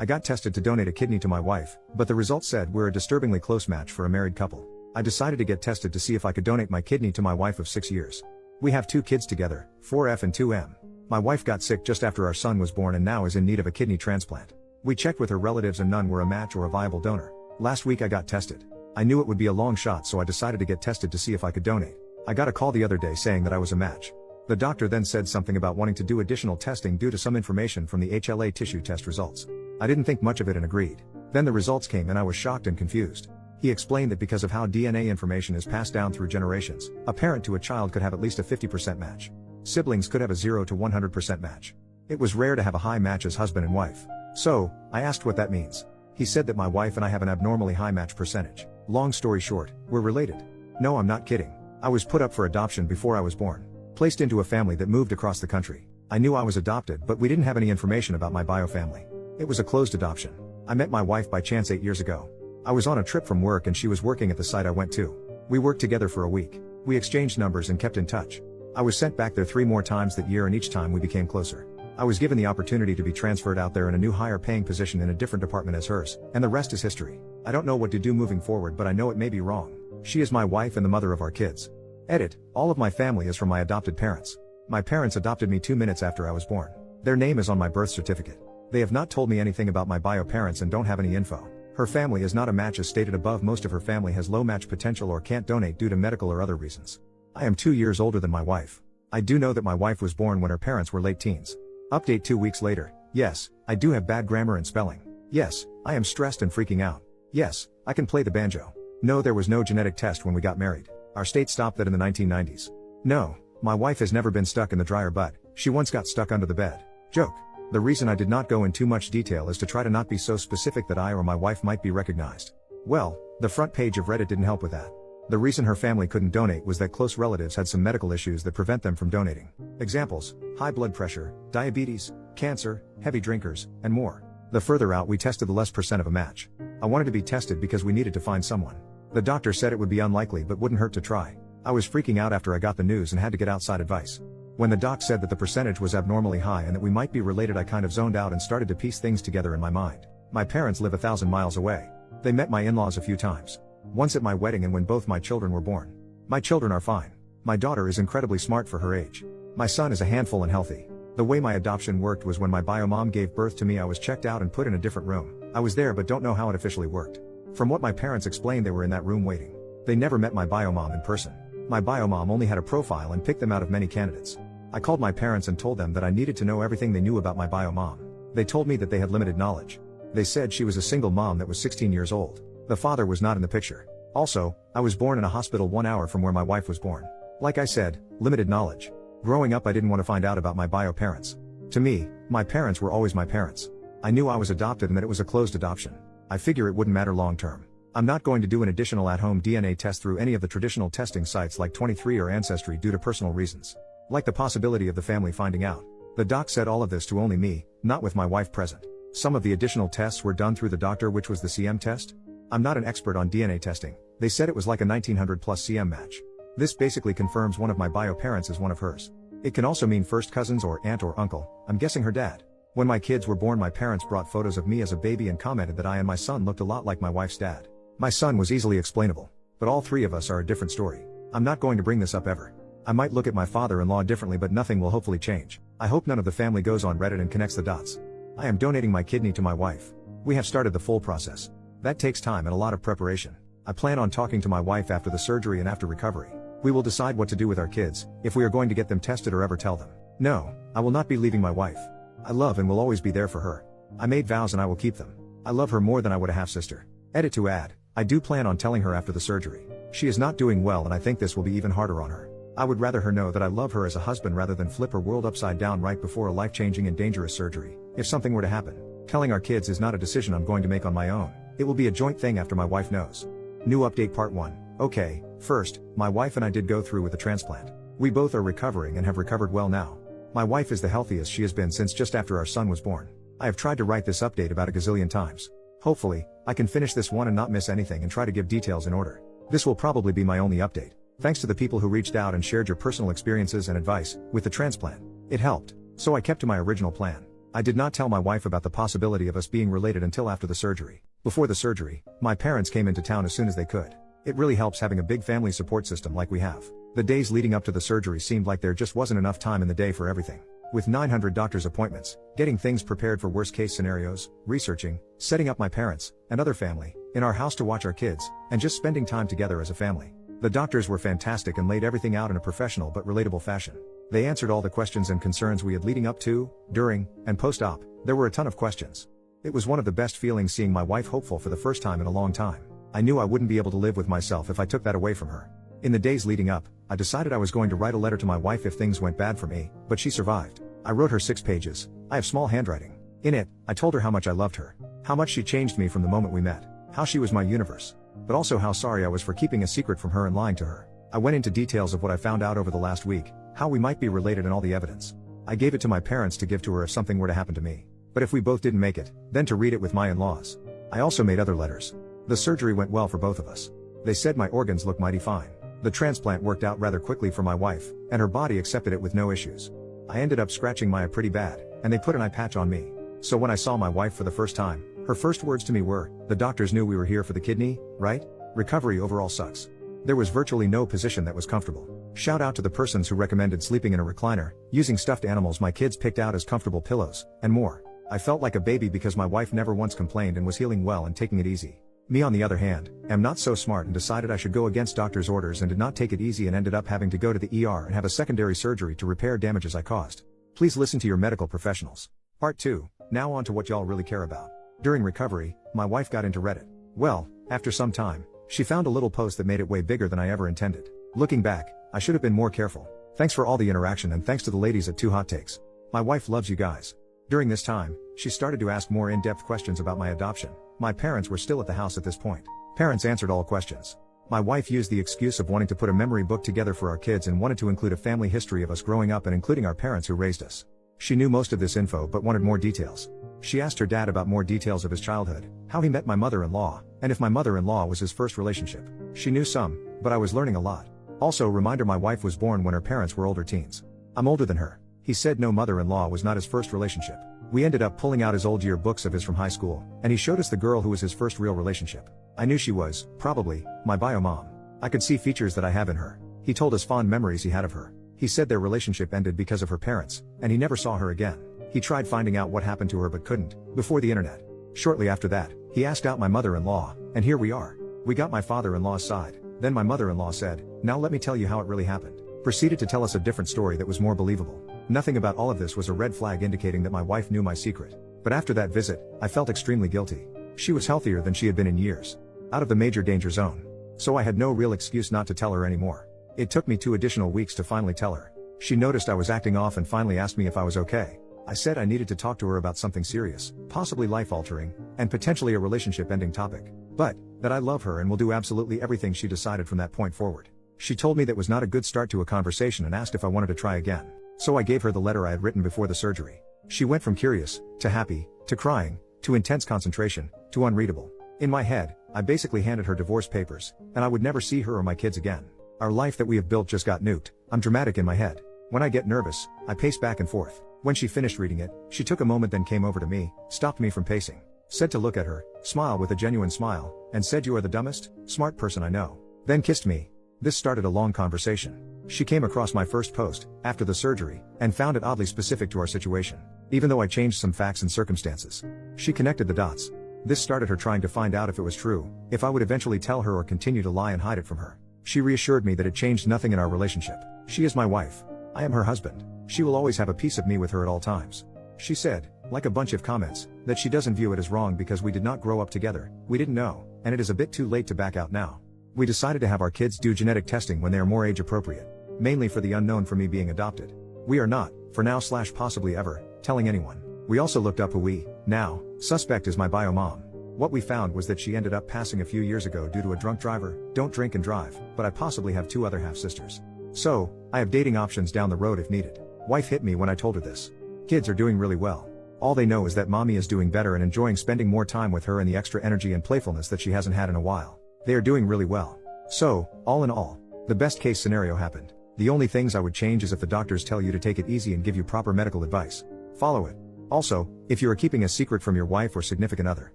I got tested to donate a kidney to my wife, but the results said we're a disturbingly close match for a married couple. I decided to get tested to see if I could donate my kidney to my wife of 6 years. We have 2 kids together, 4F and 2M. My wife got sick just after our son was born and now is in need of a kidney transplant. We checked with her relatives and none were a match or a viable donor. Last week I got tested. I knew it would be a long shot, so I decided to get tested to see if I could donate. I got a call the other day saying that I was a match. The doctor then said something about wanting to do additional testing due to some information from the HLA tissue test results. I didn't think much of it and agreed. Then the results came and I was shocked and confused. He explained that because of how DNA information is passed down through generations, a parent to a child could have at least a 50% match. Siblings could have a 0 to 100% match. It was rare to have a high match as husband and wife. So, I asked what that means. He said that my wife and I have an abnormally high match percentage. Long story short, we're related. No, I'm not kidding. I was put up for adoption before I was born. Placed into a family that moved across the country. I knew I was adopted, but we didn't have any information about my bio family. It was a closed adoption. I met my wife by chance 8 years ago. I was on a trip from work and she was working at the site I went to. We worked together for a week. We exchanged numbers and kept in touch. I was sent back there 3 more times that year and each time we became closer. I was given the opportunity to be transferred out there in a new higher paying position in a different department as hers, and the rest is history. I don't know what to do moving forward, but I know it may be wrong. She is my wife and the mother of our kids. Edit, all of my family is from my adopted parents. My parents adopted me 2 minutes after I was born. Their name is on my birth certificate. They have not told me anything about my bio parents and don't have any info. Her family is not a match as stated above. Most of her family has low match potential or can't donate due to medical or other reasons. I am 2 years older than my wife. I do know that my wife was born when her parents were late teens. Update 2 weeks later. Yes, I do have bad grammar and spelling. Yes, I am stressed and freaking out. Yes, I can play the banjo. No, there was no genetic test when we got married. Our state stopped that in the 1990s. No, my wife has never been stuck in the dryer, but she once got stuck under the bed. Joke. The reason I did not go in too much detail is to try to not be so specific that I or my wife might be recognized. Well, the front page of Reddit didn't help with that. The reason her family couldn't donate was that close relatives had some medical issues that prevent them from donating. Examples: high blood pressure, diabetes, cancer, heavy drinkers, and more. The further out we tested, the less % of a match. I wanted to be tested because we needed to find someone. The doctor said it would be unlikely but wouldn't hurt to try. I was freaking out after I got the news and had to get outside advice. When the doc said that the percentage was abnormally high and that we might be related, I kind of zoned out and started to piece things together in my mind. My parents live 1,000 miles away. They met my in-laws a few times. Once at my wedding and when both my children were born. My children are fine. My daughter is incredibly smart for her age. My son is a handful and healthy. The way my adoption worked was when my bio mom gave birth to me, I was checked out and put in a different room. I was there but don't know how it officially worked. From what my parents explained, they were in that room waiting. They never met my bio mom in person. My bio mom only had a profile and picked them out of many candidates. I called my parents and told them that I needed to know everything they knew about my bio mom. They told me that they had limited knowledge. They said she was a single mom that was 16 years old. The father was not in the picture. Also, I was born in a hospital 1 hour from where my wife was born. Like I said, limited knowledge. Growing up I didn't want to find out about my bio parents. To me, my parents were always my parents. I knew I was adopted and that it was a closed adoption. I figure it wouldn't matter long term. I'm not going to do an additional at-home DNA test through any of the traditional testing sites like 23 or Ancestry due to personal reasons. Like the possibility of the family finding out. The doc said all of this to only me, not with my wife present. Some of the additional tests were done through the doctor, which was the CM test. I'm not an expert on DNA testing. They said it was like a 1900 plus CM match. This basically confirms one of my bio parents is one of hers. It can also mean first cousins or aunt or uncle, I'm guessing her dad. When my kids were born, my parents brought photos of me as a baby and commented that I and my son looked a lot like my wife's dad. My son was easily explainable. But all 3 of us are a different story. I'm not going to bring this up ever. I might look at my father-in-law differently, but nothing will hopefully change. I hope none of the family goes on Reddit and connects the dots. I am donating my kidney to my wife. We have started the full process. That takes time and a lot of preparation. I plan on talking to my wife after the surgery and after recovery. We will decide what to do with our kids, if we are going to get them tested or ever tell them. No, I will not be leaving my wife. I love and will always be there for her. I made vows and I will keep them. I love her more than I would a half-sister. Edit to add, I do plan on telling her after the surgery. She is not doing well and I think this will be even harder on her. I would rather her know that I love her as a husband rather than flip her world upside down right before a life-changing and dangerous surgery, if something were to happen. Telling our kids is not a decision I'm going to make on my own. It will be a joint thing after my wife knows. New update part 1. Okay, first, my wife and I did go through with the transplant. We both are recovering and have recovered well now. My wife is the healthiest she has been since just after our son was born. I have tried to write this update about a gazillion times. Hopefully, I can finish this one and not miss anything and try to give details in order. This will probably be my only update. Thanks to the people who reached out and shared your personal experiences and advice with the transplant. It helped. So I kept to my original plan. I did not tell my wife about the possibility of us being related until after the surgery. Before the surgery, my parents came into town as soon as they could. It really helps having a big family support system like we have. The days leading up to the surgery seemed like there just wasn't enough time in the day for everything. With 900 doctor's appointments, getting things prepared for worst case scenarios, researching, setting up my parents, and other family, in our house to watch our kids, and just spending time together as a family. The doctors were fantastic and laid everything out in a professional but relatable fashion. They answered all the questions and concerns we had leading up to, during, and post-op. There were a ton of questions. It was one of the best feelings seeing my wife hopeful for the first time in a long time. I knew I wouldn't be able to live with myself if I took that away from her. In the days leading up, I decided I was going to write a letter to my wife if things went bad for me, but she survived. I wrote her 6 pages. I have small handwriting. In it, I told her how much I loved her. How much she changed me from the moment we met. How she was my universe. But also how sorry I was for keeping a secret from her and lying to her. I went into details of what I found out over the last week, how we might be related and all the evidence. I gave it to my parents to give to her if something were to happen to me. But if we both didn't make it, then to read it with my in-laws. I also made other letters. The surgery went well for both of us. They said my organs look mighty fine. The transplant worked out rather quickly for my wife, and her body accepted it with no issues. I ended up scratching my eye pretty bad, and they put an eye patch on me. So when I saw my wife for the first time, her first words to me were, "The doctors knew we were here for the kidney, right? Recovery overall sucks." There was virtually no position that was comfortable. Shout out to the persons who recommended sleeping in a recliner, using stuffed animals my kids picked out as comfortable pillows, and more. I felt like a baby because my wife never once complained and was healing well and taking it easy. Me on the other hand, am not so smart and decided I should go against doctor's orders and did not take it easy and ended up having to go to the ER and have a secondary surgery to repair damages I caused. Please listen to your medical professionals. Part 2, now on to what y'all really care about. During recovery, my wife got into Reddit. Well, after some time, she found a little post that made it way bigger than I ever intended. Looking back, I should have been more careful. Thanks for all the interaction and thanks to the ladies at 2 Hot Takes. My wife loves you guys. During this time, she started to ask more in-depth questions about my adoption. My parents were still at the house at this point. Parents answered all questions. My wife used the excuse of wanting to put a memory book together for our kids and wanted to include a family history of us growing up and including our parents who raised us. She knew most of this info but wanted more details. She asked her dad about more details of his childhood, how he met my mother-in-law, and if my mother-in-law was his first relationship. She knew some, but I was learning a lot. Also, reminder, my wife was born when her parents were older teens. I'm older than her. He said no, mother-in-law was not his first relationship. We ended up pulling out his old yearbooks of his from high school, and he showed us the girl who was his first real relationship. I knew she was, probably, my bio mom. I could see features that I have in her. He told us fond memories he had of her. He said their relationship ended because of her parents, and he never saw her again. He tried finding out what happened to her but couldn't, before the internet. Shortly after that, he asked out my mother-in-law, and here we are. We got my father-in-law's side, then my mother-in-law said, "Now let me tell you how it really happened." Proceeded to tell us a different story that was more believable. Nothing about all of this was a red flag indicating that my wife knew my secret. But after that visit, I felt extremely guilty. She was healthier than she had been in years. Out of the major danger zone. So I had no real excuse not to tell her anymore. It took me 2 additional weeks to finally tell her. She noticed I was acting off and finally asked me if I was okay. I said I needed to talk to her about something serious, possibly life-altering, and potentially a relationship-ending topic. But, that I love her and will do absolutely everything she decided from that point forward. She told me that was not a good start to a conversation and asked if I wanted to try again. So I gave her the letter I had written before the surgery. She went from curious, to happy, to crying, to intense concentration, to unreadable. In my head, I basically handed her divorce papers, and I would never see her or my kids again. Our life that we have built just got nuked. I'm dramatic in my head. When I get nervous, I pace back and forth. When she finished reading it, she took a moment, then came over to me, stopped me from pacing, said to look at her, smiled with a genuine smile, and said, "You are the dumbest, smart person I know." Then kissed me. This started a long conversation. She came across my first post, after the surgery, and found it oddly specific to our situation. Even though I changed some facts and circumstances. She connected the dots. This started her trying to find out if it was true, if I would eventually tell her or continue to lie and hide it from her. She reassured me that it changed nothing in our relationship. She is my wife. I am her husband. She will always have a piece of me with her at all times. She said, like a bunch of comments, that she doesn't view it as wrong because we did not grow up together, we didn't know, and it is a bit too late to back out now. We decided to have our kids do genetic testing when they are more age appropriate. Mainly for the unknown for me being adopted. We are not, for now / possibly ever, telling anyone. We also looked up who we, now, suspect is my bio mom. What we found was that she ended up passing a few years ago due to a drunk driver. Don't drink and drive, but I possibly have 2 other half-sisters. So, I have dating options down the road if needed. Wife hit me when I told her this. Kids are doing really well. All they know is that mommy is doing better and enjoying spending more time with her and the extra energy and playfulness that she hasn't had in a while. They are doing really well. So, all in all, the best case scenario happened. The only things I would change is if the doctors tell you to take it easy and give you proper medical advice. Follow it. Also, if you are keeping a secret from your wife or significant other,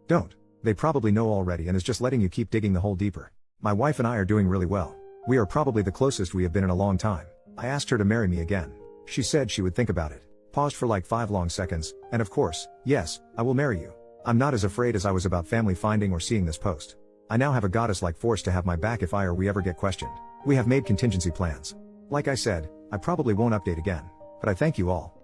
don't. They probably know already and is just letting you keep digging the hole deeper. My wife and I are doing really well. We are probably the closest we have been in a long time. I asked her to marry me again. She said she would think about it. Paused for like 5 long seconds, and of course, yes, I will marry you. I'm not as afraid as I was about family finding or seeing this post. I now have a goddess-like force to have my back if I or we ever get questioned. We have made contingency plans. Like I said, I probably won't update again. But I thank you all.